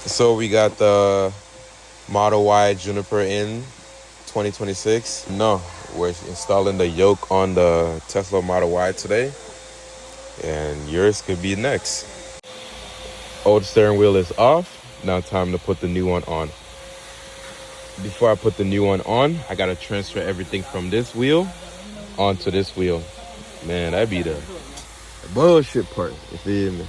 So we got the Model Y Juniper in 2026. No, we're installing the yoke on the Tesla Model Y today, and yours could be next. Old steering wheel is off. Now time to put the new one on. Before I put the new one on, I gotta transfer everything from this wheel onto this wheel. Man, that'd be the bullshit part. You feel me?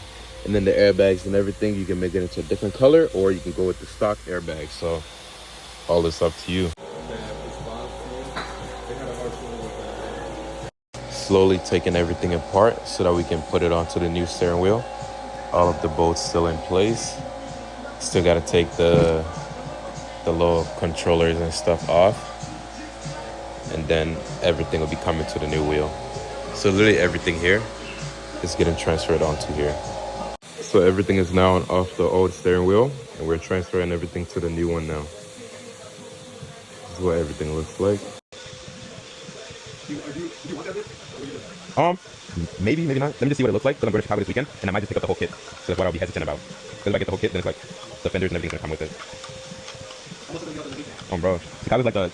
And then the airbags and everything, you can make it into a different color, or you can go with the stock airbags. So all this up to you. Slowly taking everything apart so that we can put it onto the new steering wheel. All of the bolts still in place. Still got to take the little controllers and stuff off, and then everything will be coming to the new wheel. So literally everything here is getting transferred onto here. So everything is now off the old steering wheel, and we're transferring everything to the new one now. This is what everything looks like. Maybe not. Let me just see what it looks like, because I'm going to Chicago this weekend, and I might just pick up the whole kit. So that's what I'll be hesitant about. Because if I get the whole kit, then it's like the fenders and everything's going to come with it. Oh, bro. Chicago's like the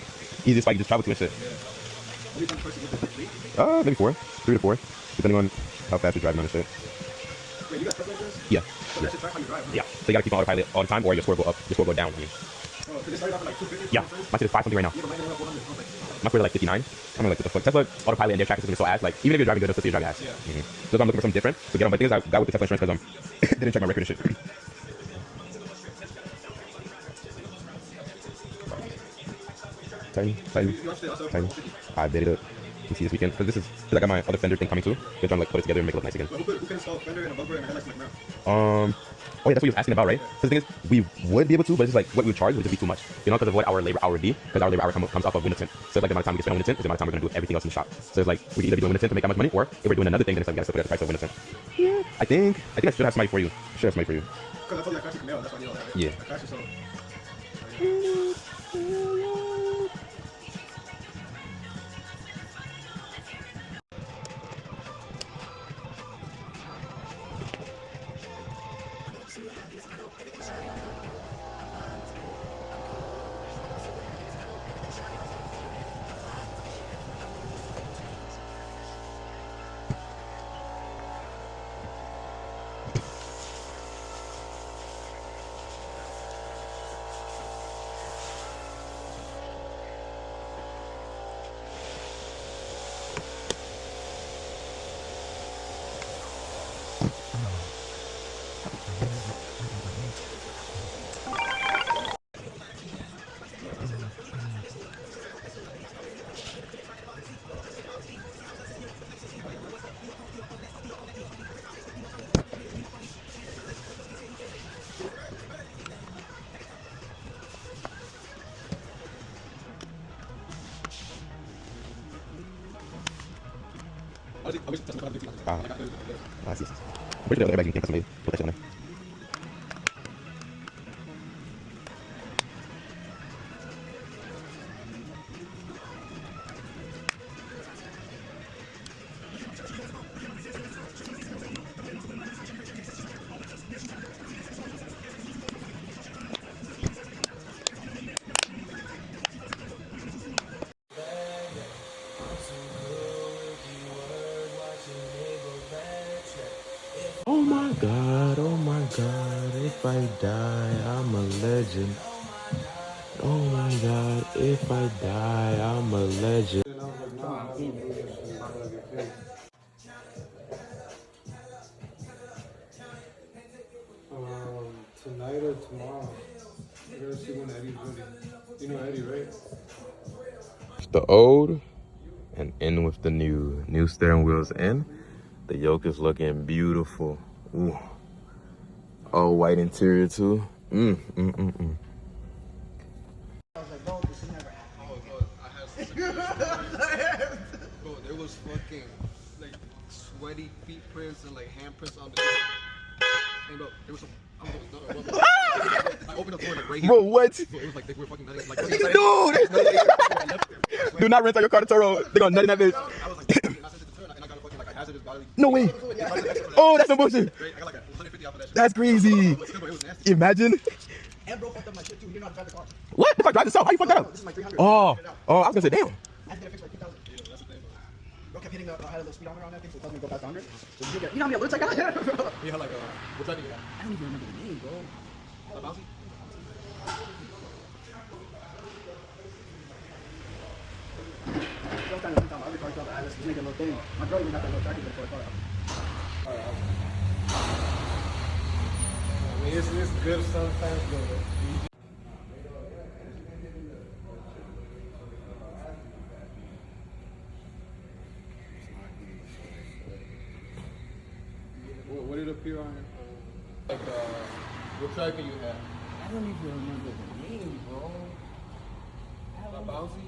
easiest spot you just travel to and shit. Maybe 4. 3 to 4. Depending on how fast you're driving on the shit. Wait, you got stuff like this? Yeah. That shit track how you drive, right? Yeah. So you gotta keep on autopilot all the time, or your score go up, your score go down. I mean. Oh, because it started off at like 250? Yeah. My shit is 5 something right now. Yeah, but mine went up 100. My score is like 59. I'm like, what the fuck? Tesla autopilot and their tracking system is so ass. Like, even if you're driving good, they'll still see you driving ass. Yeah. So I'm looking for something different to get on. But the thing is, I got with the Tesla insurance because didn't check my record and shit. Tiny. I did it. You see this weekend, because this is, because I got my other fender thing coming too. They're trying to like put it together and make it look nice again. But who can install a fender and a bumper and a headlight from like around? Oh yeah, that's what you was asking about, right? Because the thing is, we would be able to, but it's just like what we would charge would just be too much. You know, because of what our labor hour would be, because our labor hour comes off of window tint. So it's like the amount of time we can spend on window tint is the amount of time we're gonna do everything else in the shop. So it's like we can either be doing window tint to make that much money, or if we're doing another thing, then it's like we gotta still put it at the price of window tint. Yeah, I think I should have somebody for you. I should have somebody for you. Because I told you I crashed your nail, that's why I need all that, right? Yeah. I crashed yourself. I see. I'm pretty sure the airbag came custom made. Put that shit on there. Oh my God, if I die, I'm a legend. Oh my God, if I die, I'm a legend. Tonight or tomorrow. I gotta see when Eddie's ready. You know Eddie, right? The old and in with the new. New steering wheels in. The yoke is looking beautiful. Ooh. All white interior too. I was like, bro, this never happened. Bro, there was fucking like sweaty feet prints and like hand prints on the. And bro, there was some. I opened up the door like right here. Bro, what? So it was like they were fucking nutting. Like, Dude! Do not rinse out your car to Toro. They're gonna nut in that bitch. I was like, I sent it to turn and I got a fucking like a hazardous bodily. No way. Oh, that's some bullshit. I got like a 150 out for that shit. That's crazy. But still, it was nasty. Imagine. And bro fucked up my shit too. He didn't know how to drive the car. What? If I drive this out, how you fuck that up? This is my 300. Oh, I was gonna say, damn. I had to get it fixed like 2,000. Yeah, that's the thing. Bro kept hitting I had a little speedometer on that thing, so it tells me to go past 100. So you get, you know how many alerts I got? He had like a, what track did you have? I don't even remember the name, bro. A bouncy? Girl kind of went down my other car, thought, let's make a little thing. My girl even got that little tracking before the car out. I mean, it's good sometimes, but what did it appear on? Like, what track did you have? I don't even remember the name, bro. A bouncy?